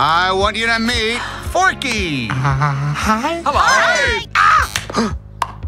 I want you to meet Forky. Hi. Hello. Hi.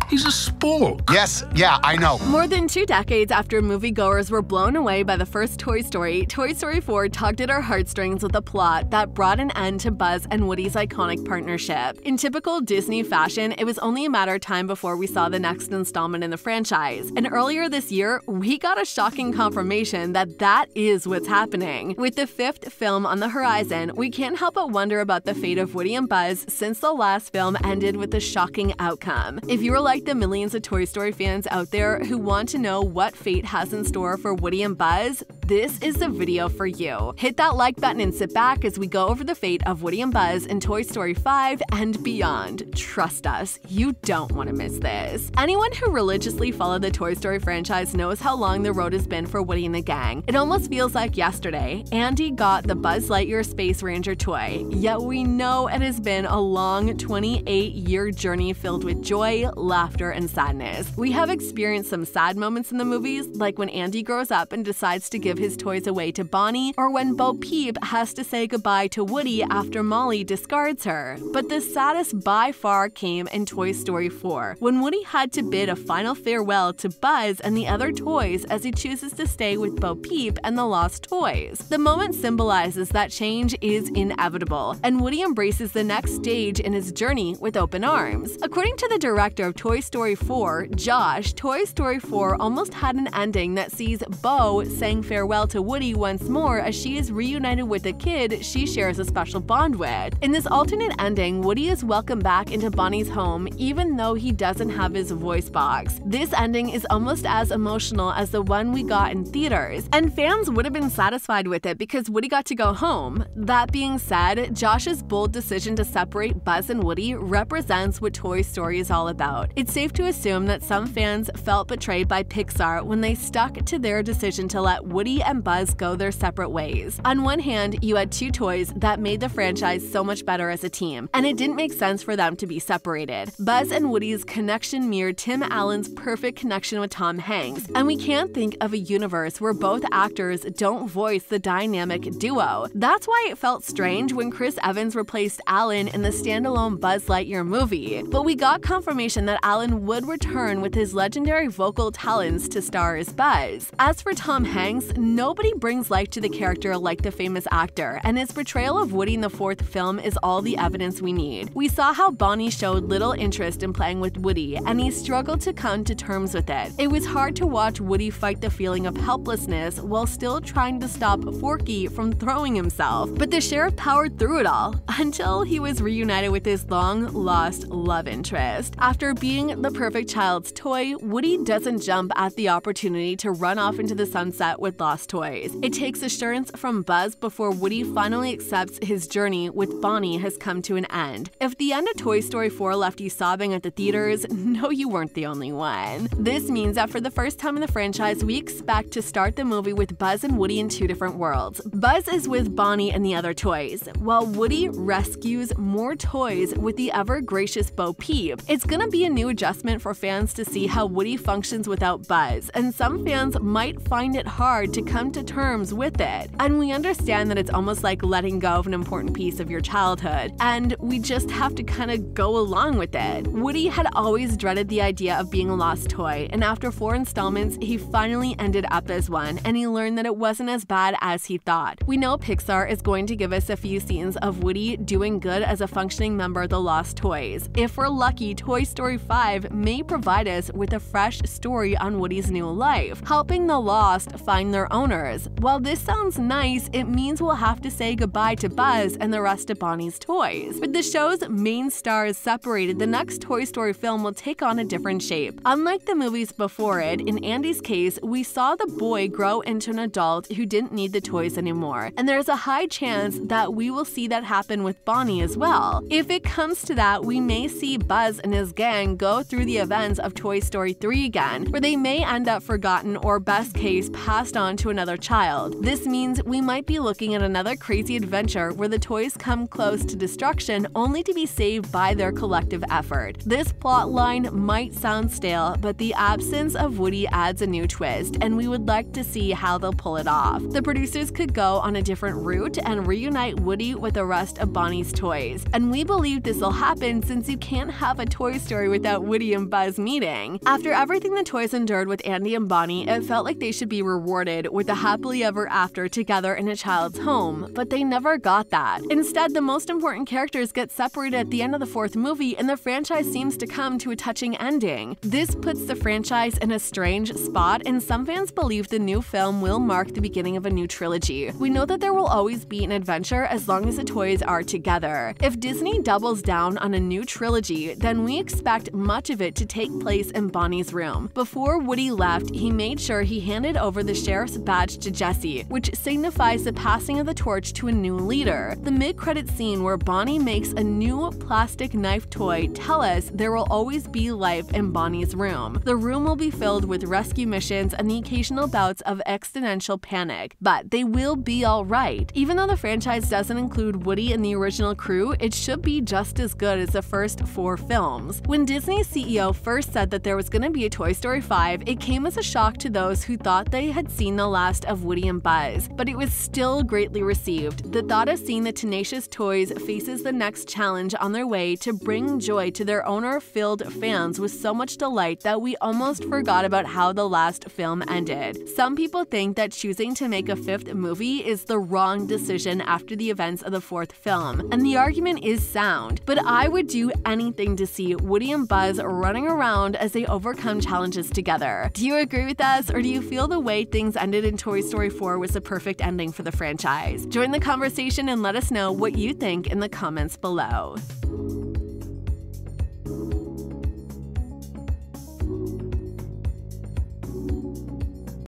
He's a spork. Yes, yeah, I know. More than 2 decades after moviegoers were blown away by the first Toy Story, Toy Story 4 tugged at our heartstrings with a plot that brought an end to Buzz and Woody's iconic partnership. In typical Disney fashion, it was only a matter of time before we saw the next installment in the franchise. And earlier this year, we got a shocking confirmation that that is what's happening. With the 5th film on the horizon, we can't help but wonder about the fate of Woody and Buzz since the last film ended with a shocking outcome. If you were like the millions of Toy Story fans out there who want to know what fate has in store for Woody and Buzz, this is the video for you. Hit that like button and sit back as we go over the fate of Woody and Buzz in Toy Story 5 and beyond. Trust us, you don't want to miss this. Anyone who religiously followed the Toy Story franchise knows how long the road has been for Woody and the gang. It almost feels like yesterday, Andy got the Buzz Lightyear Space Ranger toy, yet we know it has been a long 28-year journey filled with joy, laughter, and sadness. We have experienced some sad moments in the movies, like when Andy grows up and decides to give his toys away to Bonnie, or when Bo Peep has to say goodbye to Woody after Molly discards her. But the saddest by far came in Toy Story 4, when Woody had to bid a final farewell to Buzz and the other toys as he chooses to stay with Bo Peep and the lost toys. The moment symbolizes that change is inevitable, and Woody embraces the next stage in his journey with open arms. According to the director of Toy Story 4, Josh, Toy Story 4 almost had an ending that sees Bo saying farewell to Woody once more as she is reunited with a kid she shares a special bond with. In this alternate ending, Woody is welcomed back into Bonnie's home even though he doesn't have his voice box. This ending is almost as emotional as the one we got in theaters, and fans would have been satisfied with it because Woody got to go home. That being said, Josh's bold decision to separate Buzz and Woody represents what Toy Story is all about. It's safe to assume that some fans felt betrayed by Pixar when they stuck to their decision to let Woody and Buzz go their separate ways. On one hand, you had 2 toys that made the franchise so much better as a team, and it didn't make sense for them to be separated. Buzz and Woody's connection mirrored Tim Allen's perfect connection with Tom Hanks, and we can't think of a universe where both actors don't voice the dynamic duo. That's why it felt strange when Chris Evans replaced Allen in the standalone Buzz Lightyear movie, but we got confirmation that Allen would return with his legendary vocal talents to star as Buzz. As for Tom Hanks, nobody brings life to the character like the famous actor, and his portrayal of Woody in the 4th film is all the evidence we need. We saw how Bonnie showed little interest in playing with Woody, and he struggled to come to terms with it. It was hard to watch Woody fight the feeling of helplessness while still trying to stop Forky from throwing himself. But the sheriff powered through it all, until he was reunited with his long-lost love interest. After being the perfect child's toy, Woody doesn't jump at the opportunity to run off into the sunset with lost toys. It takes assurance from Buzz before Woody finally accepts his journey with Bonnie has come to an end. If the end of Toy Story 4 left you sobbing at the theaters, no, you weren't the only one. This means that for the first time in the franchise, we expect to start the movie with Buzz and Woody in 2 different worlds. Buzz is with Bonnie and the other toys, while Woody rescues more toys with the ever-gracious Bo Peep. It's gonna be a new adjustment for fans to see how Woody functions without Buzz, and some fans might find it hard to come to terms with it. And we understand that it's almost like letting go of an important piece of your childhood, and we just have to kind of go along with it. Woody had always dreaded the idea of being a lost toy, and after 4 installments, he finally ended up as one, and he learned that it wasn't as bad as he thought. We know Pixar is going to give us a few scenes of Woody doing good as a functioning member of the Lost Toys. If we're lucky, Toy Story 5 may provide us with a fresh story on Woody's new life, helping the lost find their owners. While this sounds nice, it means we'll have to say goodbye to Buzz and the rest of Bonnie's toys. With the show's main stars separated, the next Toy Story film will take on a different shape. Unlike the movies before it, in Andy's case, we saw the boy grow into an adult who didn't need the toys anymore, and there's a high chance that we will see that happen with Bonnie as well. If it comes to that, we may see Buzz and his gang go through the events of Toy Story 3 again, where they may end up forgotten or best case passed on to another child. This means we might be looking at another crazy adventure where the toys come close to destruction only to be saved by their collective effort. This plot line might sound stale, but the absence of Woody adds a new twist, and we would like to see how they'll pull it off. The producers could go on a different route and reunite Woody with the rest of Bonnie's toys, and we believe this will happen since you can't have a Toy Story without Woody and Buzz meeting. After everything the toys endured with Andy and Bonnie, it felt like they should be rewarded with a happily ever after together in a child's home, but they never got that. Instead, the most important characters get separated at the end of the fourth movie, and the franchise seems to come to a touching ending. This puts the franchise in a strange spot, and some fans believe the new film will mark the beginning of a new trilogy. We know that there will always be an adventure as long as the toys are together. If Disney doubles down on a new trilogy, then we expect much of it to take place in Bonnie's room. Before Woody left, he made sure he handed over the sheriff's badge to Jessie, which signifies the passing of the torch to a new leader. The mid-credit scene where Bonnie makes a new plastic knife toy tell us there will always be life in Bonnie's room. The room will be filled with rescue missions and the occasional bouts of existential panic, but they will be alright. Even though the franchise doesn't include Woody in the original crew, it should be just as good as the first 4 films. When Disney's CEO first said that there was going to be a Toy Story 5, it came as a shock to those who thought they had seen the last of Woody and Buzz, but it was still greatly received. The thought of seeing the tenacious toys faces the next challenge on their way to bring joy to their owner-filled fans was so much delight that we almost forgot about how the last film ended. Some people think that choosing to make a 5th movie is the wrong decision after the events of the 4th film, and the argument is sound, but I would do anything to see Woody and Buzz running around as they overcome challenges together. Do you agree with us, or do you feel the way things ended in Toy Story 4 was the perfect ending for the franchise? Join the conversation and let us know what you think in the comments below.